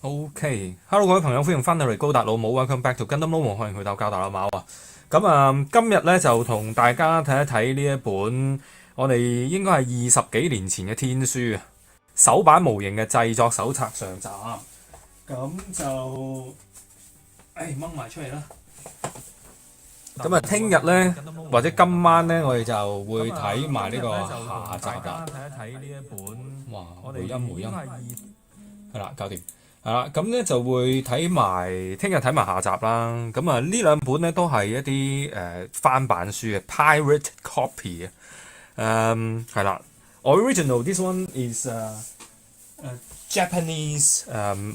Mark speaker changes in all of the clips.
Speaker 1: OK，Hello 各位朋友，歡迎翻到嚟高達老母 ，Welcome back to Gundam Lomo，歡迎去到高達老母啊！咁今日咧就同大家睇一睇呢一本我哋應該係20幾年前嘅天書啊，首版模型嘅製作手冊上集。咁就掹埋出嚟啦。咁聽日咧或者今晚咧，我哋就會睇埋呢個下集啦。睇一睇呢一本，哇！回音係啦，搞掂。係啦，咁咧就會睇埋，聽日睇埋下集啦。咁呢兩本咧都係一啲翻版書嘅 pirate copy 係啦。Original this one is a Japanese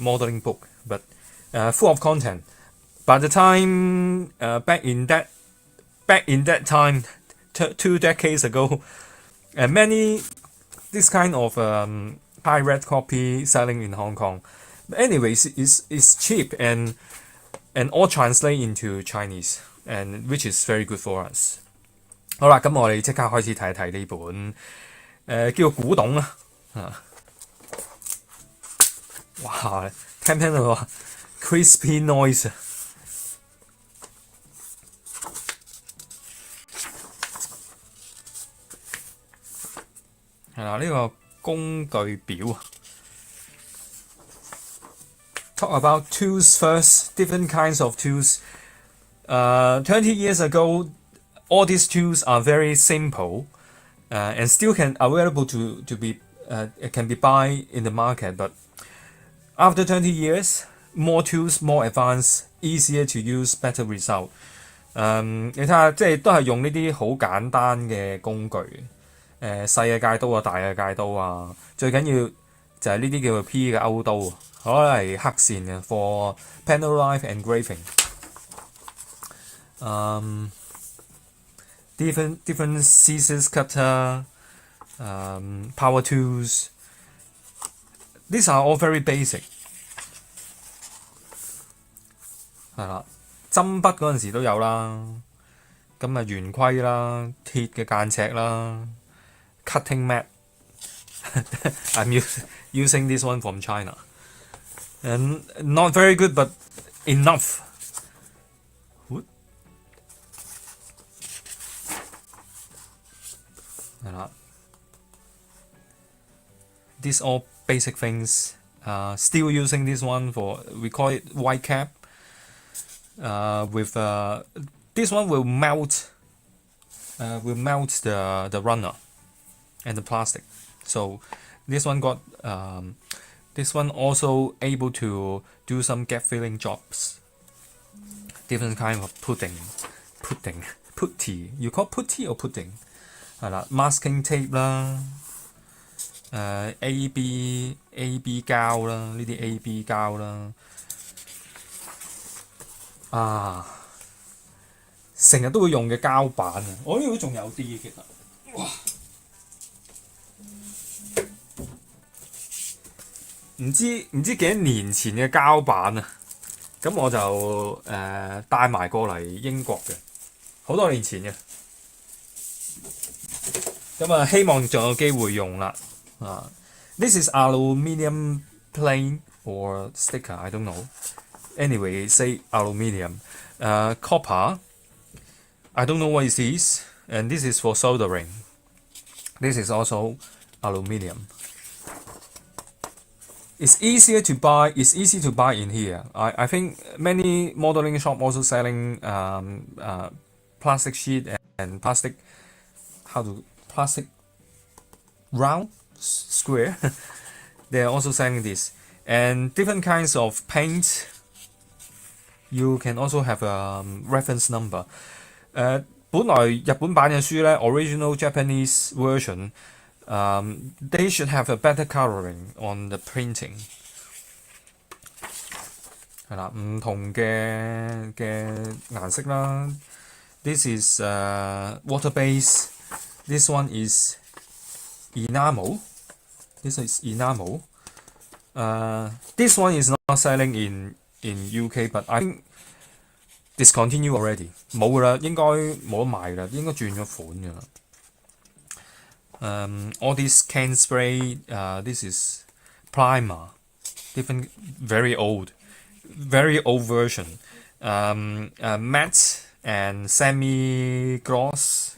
Speaker 1: modeling book, but full of content. By the time back in that time, 2 decades ago, many this kind of pirate copy selling in Hong Kong.But anyways, it's cheap and all translate into Chinese, and which is very good for us. 好啦，咁我哋即刻開始睇一睇呢本叫古董啦。哇，聽唔聽到啊 ？crispy noise 啊！係啦，呢個工具表啊。Talk about tools first, different kinds of tools. 20 years ago, all these tools are very simple and still available to be can be buy in the market. But after 20 years, more tools, more advanced, easier to use, better result. 你睇下，即係都係用呢啲好簡單嘅工具，細嘅戒刀啊，大嘅戒刀啊，最緊要就係呢啲叫做 P 嘅勾刀啊。可能係黑線嘅 for panel life engraving. Different scissors cutter, power tools. These are all very basic. 係啦，針筆嗰陣時都有啦，咁圓規啦，鐵嘅間尺啦 ，cutting mat. I'm using this one from China.And not very good, but enough. These all basic things. Still using this one for, we call it white cap. With this one will melt the runner and the plastic. So this one got.This one also able to do some gap filling jobs. Different kind of putty. You call putty or pudding? 係啦 ，masking tape 啦，AB 膠啦，呢啲 AB 膠啦。成日都會用嘅膠板啊，我呢度仲有啲其實。哇！唔知幾多年前嘅膠板啊，咁我就帶埋過嚟英國嘅，好多年前嘅，咁希望仲有機會用啦。This is aluminium plate or sticker, I don't know. Anyway, say aluminium. Copper, I don't know what it is. And this is for soldering. This is also aluminium.It's easier to buy. It's easy to buy in here. I think many modeling shop also selling plastic sheet and plastic round square. They are also selling this and different kinds of paint. You can also have a reference number. 本來日本版嘅書咧 ，original Japanese version.They should have a better coloring on the printing. 係啦，唔同嘅顏色啦。This is water base. This one is enamel. This is enamel. This one is not selling in UK, but I think discontinue already. 冇㗎啦，應該冇得賣啦，應該轉咗款㗎啦。all this can spray. This is primer, different very old version, matte and semi gloss.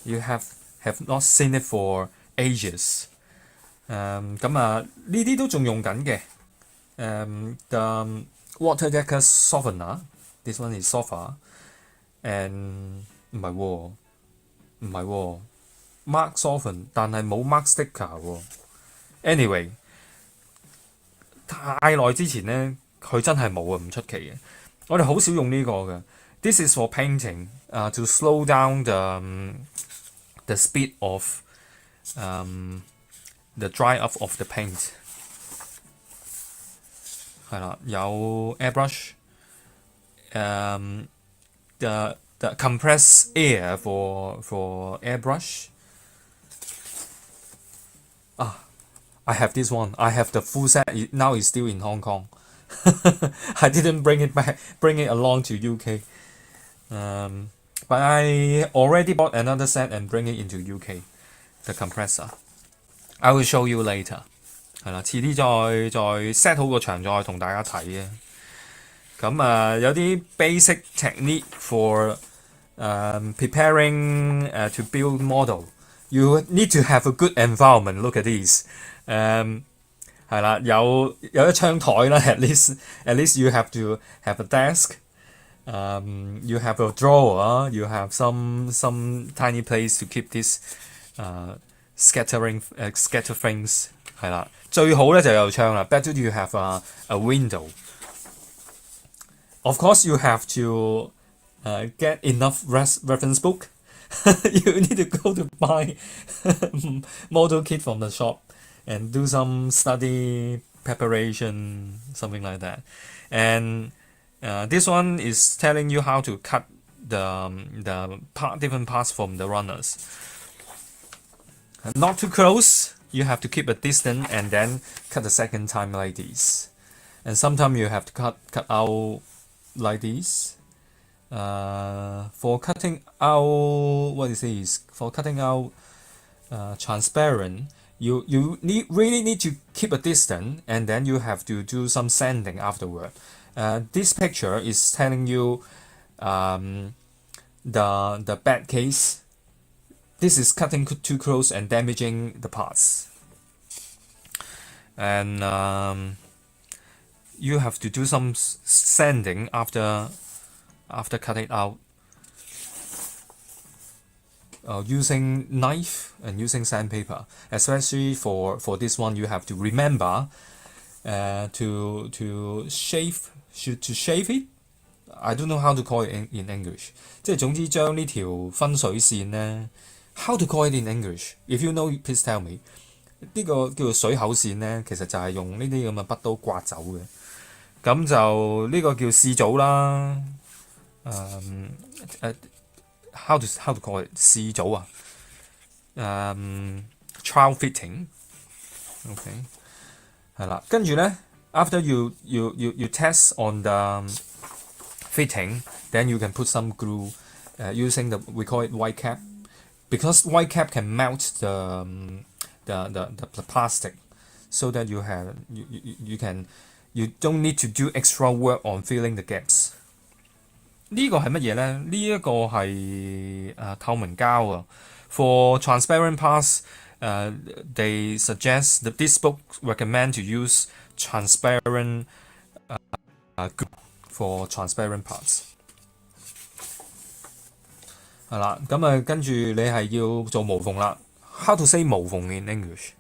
Speaker 1: You have not seen it for ages. 咁呢啲都仲用緊嘅。The water lacquer softener, this one is softer, and 唔係喎，mark soften 但係冇 mark sticker 喎。Anyway， 太耐之前咧，佢真係冇啊，唔出奇嘅。我哋好少用呢個嘅。This is for painting, to slow down the speed of the dry up of the paint. 係啦，有 airbrush, the compressed air for airbrush. I have this one. I have the full set. Now it's still in Hong Kong. I didn't bring it along to UK. But I already bought another set and bring it into UK. The compressor. I will show you later. 係啦，遲啲再 set 好個場再同大家睇嘅。咁有啲 basic technique for preparing to build model. You need to have a good environment. Look at these. 係啦，有一張台啦。At least you have to have a desk. You have a drawer. You have some tiny place to keep this scatter things. 係啦，最好咧就有窗啦。Better you have a window. Of course, you have to get enough reference book. You need to go to buy model kit from the shop and do some study preparation, something like that. And this one is telling you how to cut the different parts from the runners. Not too close. You have to keep a distance and then cut the second time like this. And sometimes you have to cut out like this. For cutting out, what is this? For cutting out transparent, you really need to keep a distance, and then you have to do some sanding afterward. This picture is telling you the bad case. This is cutting too close and damaging the parts. And you have to do some sanding after cutting out. Using knife and using sandpaper, especially for this one, you have to remember to shave it. I don't know how to call it in English. 即係總之將呢條分水線呢 how to call it in English? If you know, please tell me. 呢個叫做水口線呢，其實就係用呢啲咁嘅筆刀刮走嘅。咁就呢個叫試組啦。how to call it 試組啊？trial fitting。OK 係啦，跟住呢 after you test on the fitting, then you can put some glue using we call it white cap, because white cap can melt the plastic, so that you don't need to do extra work on filling the gaps. 呢個係乜嘢呢？呢一個係透明膠啊。For transparent parts, they suggest that this book recommend to use transparent glue for transparent parts. 係啦，咁跟住你係要做無縫啦。How to say 無縫 in English?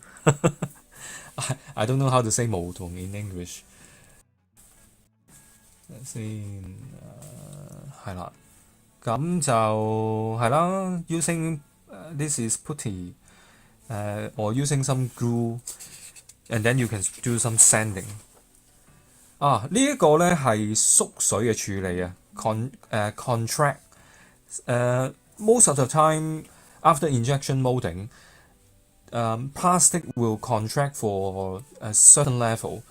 Speaker 1: I don't know how to say 無縫 in English. 先係啦，咁就係啦。Using this is putty, or using some glue, and then you can do some sanding. 呢一個咧係縮水嘅處理啊。Contract. Most of the time after injection molding, plastic will contract for a certain level.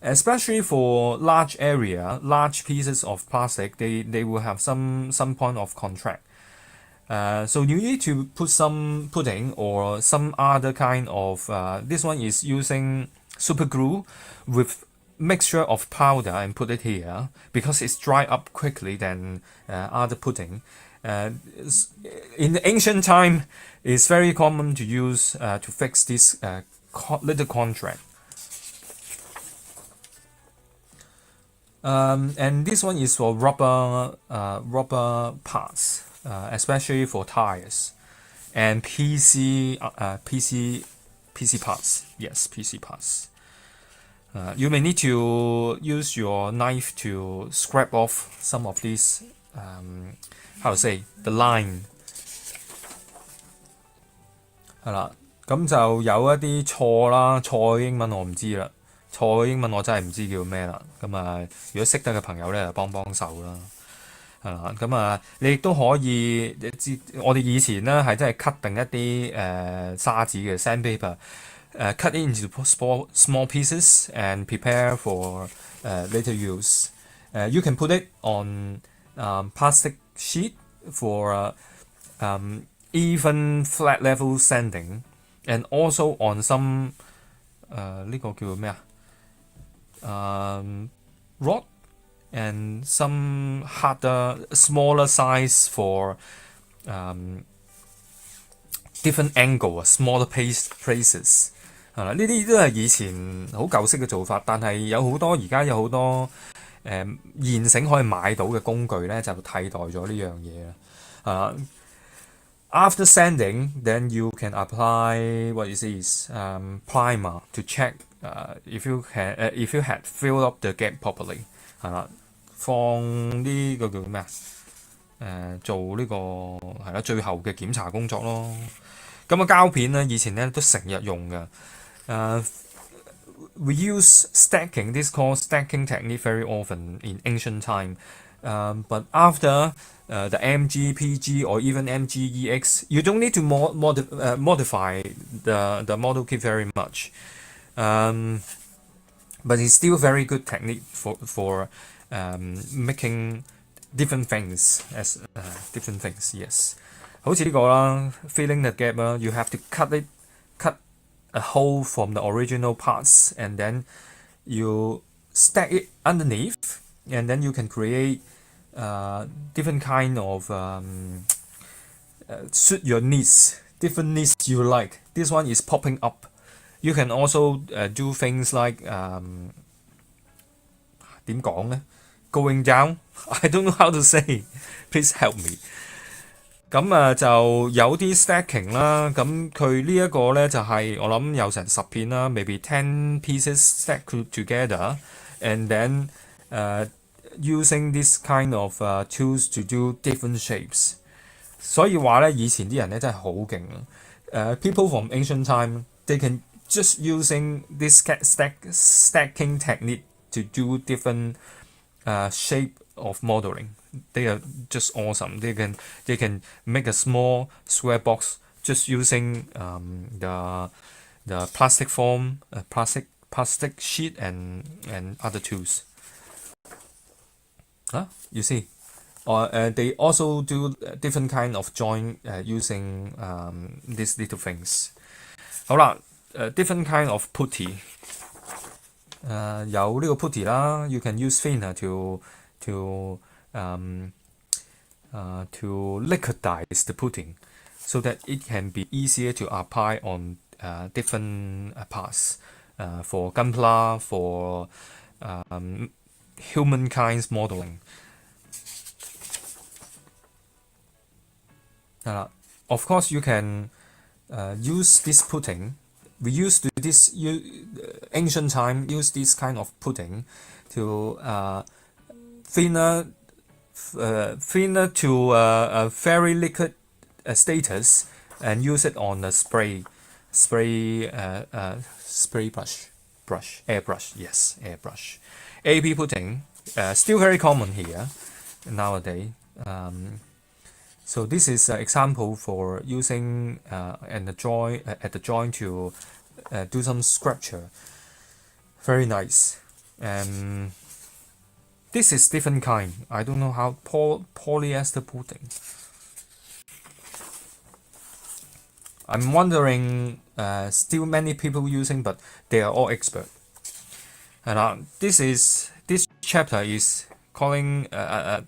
Speaker 1: Especially for large area, large pieces of plastic, they will have some point of contract. So you need to put some pudding or some other kind of. This one is using super glue with mixture of powder and put it here because it's dry up quickly than other pudding. In the ancient time, it's very common to use to fix this little contract. And this one is for rubber parts, especially for tires and PC parts. Yes, PC parts. You may need to use your knife to scrape off some of these. How to say the line 係啦，咁就有一啲錯啦，錯嘅英文我唔知啦，錯嘅英文我真係唔知叫咩啦。咁啊，如果識得嘅朋友咧，就幫手啦。係啦，咁啊，你亦都可以知，我哋以前咧係真係 cut 定一啲砂紙嘅 sandpaper，cut it into small pieces and prepare for later use. You can put it on plastic sheet for even flat level sanding, and also on some 呢個叫咩啊rod and some harder smaller size for different angle smaller places 係啦，呢啲都係以前好舊式嘅做法，但係而家有好多現成可以買到嘅工具咧，就替代咗呢樣嘢啦。After sanding, then you can apply what is this primer to check if you had filled up the gap properly 係啦，放呢個叫咩做呢個係啦最後嘅檢查工作咯。咁膠片咧以前咧都成日用嘅。We use stacking. This called stacking technique very often in ancient time. But after the MG, PG, or even MGEX, you don't need to modify the model kit very much. But it's still very good technique for making different things as different things. Yes. 好似呢個啦 filling the gap 啦 you have to cut a hole from the original parts and then you stack it underneath and then you can create different kind of suit your needs, different needs you like. This one is popping up. You can also do things like 點講呢 going down. I don't know how to say. Please help me. 咁就有啲 stacking 啦，咁佢呢一個咧就係、我諗有成10片啦 maybe 10 pieces stacked together and then using this kind of tools to do different shapes. 所以話咧以前啲人咧真係好勁啊！People from ancient time they can just using this stacking technique to do different shape of modeling. They are just awesome. They can make a small square box just using the plastic form, plastic sheet and other tools. You see, they also do different kind of joint using these little things. 好啦，different kind of putty. 有呢個 putty 啦 ，you can use thinner to liquidize the pudding so that it can be easier to apply on different parts for gunpla, for humankind's modeling. Of course, you can use this pudding. We used to ancient time use this kind of pudding to thinner to a very liquid status and use it on a spray airbrush. Yes, airbrush. AP pudding still very common here nowadays. So this is an example for using at the joint to do some sculpture. Very nice. And this is different kind. I don't know how polyester pudding. I'm wondering still many people using, but they are all expert. 係啦，this chapter is calling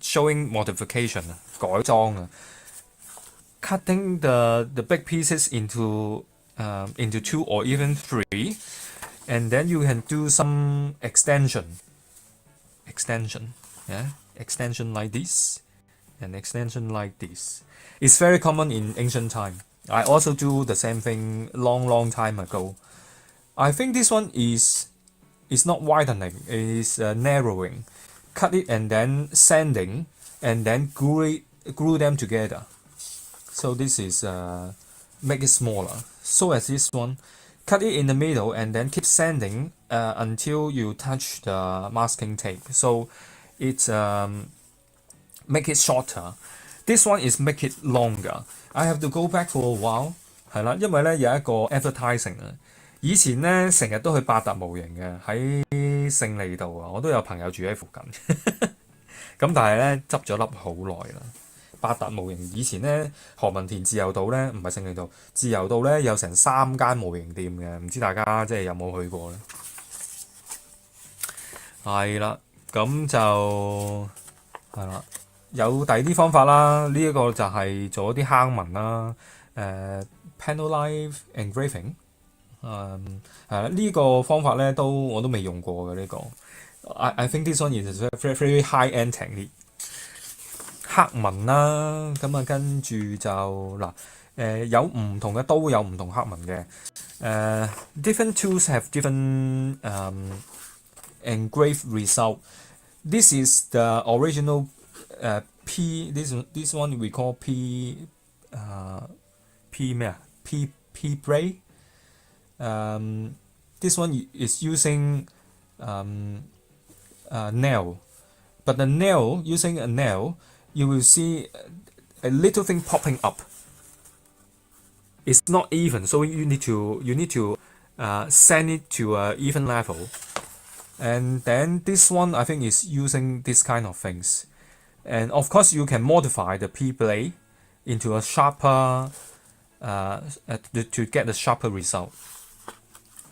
Speaker 1: showing modification 改裝啊。Cutting the big pieces into 2 or even 3, and then you can do some extension, yeah, extension like this, and extension like this. It's very common in ancient time. I also do the same thing long time ago. I think this one is not widening, it is narrowing. Cut it and then sanding, and then glue them together. So this is make it smaller. So as this one, cut it in the middle and then keep sanding until you touch the masking tape. So it make it shorter. This one is make it longer. I have to go back for a while. 係啦，因為咧有一個 advertising 啊。以前咧成日都去八達模型嘅，喺勝利道啊，我都有朋友住喺附近。咁但係咧執咗笠好耐啦。八達模型以前咧何文田自由道咧唔係勝利道，自由道咧有成3間模型店嘅，唔知大家即係有冇去過咧？係啦，咁就係啦，有第二啲方法啦。呢一個就係做一啲坑紋啦，panel line engraving。係啦，呢個方法咧我都未用過嘅呢個。I think this one is a very high end technique。黑紋啦，咁啊跟住就嗱有唔同嘅刀有唔同黑紋嘅。Different tools have different engraved result. This is the original P. This one we call P. P 咩啊？P braid. This one is using nail, but the nail using a nail, you will see a little thing popping up. It's not even, so you need to send it to an even level. And then this one I think is using this kind of things. And of course you can modify the P blade into a sharper to get a sharper result.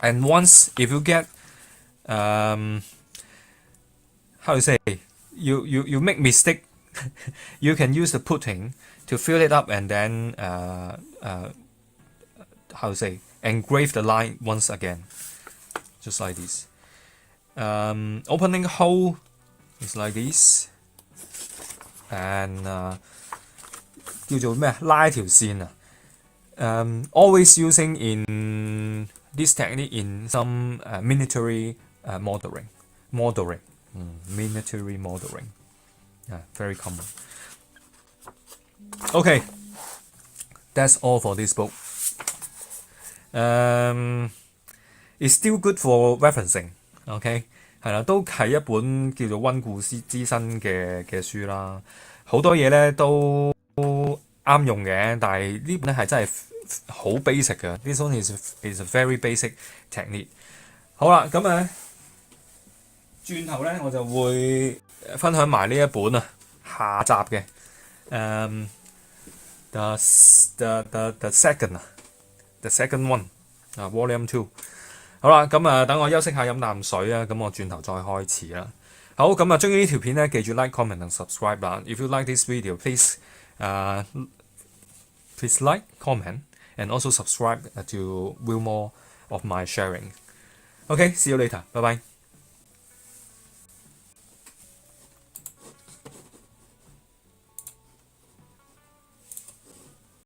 Speaker 1: And once if you get how to say you make mistake, you can use the pudding to fill it up and then how to say engrave the line once again, just like this. Opening hole is like this, and 叫做咩拉條線啊。Always using in this technique in some military modeling. Military modeling. Very common. Okay, that's all for this book. It's still good for referencing. OK， 係啦，都係一本叫做溫故知新嘅書啦。好多嘢咧都啱用嘅，但係呢本咧係真係好 basic 嘅。This one is a very basic technique。好啦，咁轉頭咧我就會分享埋呢一本啊下集嘅the second one Vol.1of2。好啦，咁等我休息下飲啖水啊，咁我轉頭再開始啦。好，咁中意呢條片咧，記住 like、comment 同 subscribe 啦。If you like this video, please like, comment, and also subscribe to view more of my sharing. Okay, see you later. Bye bye.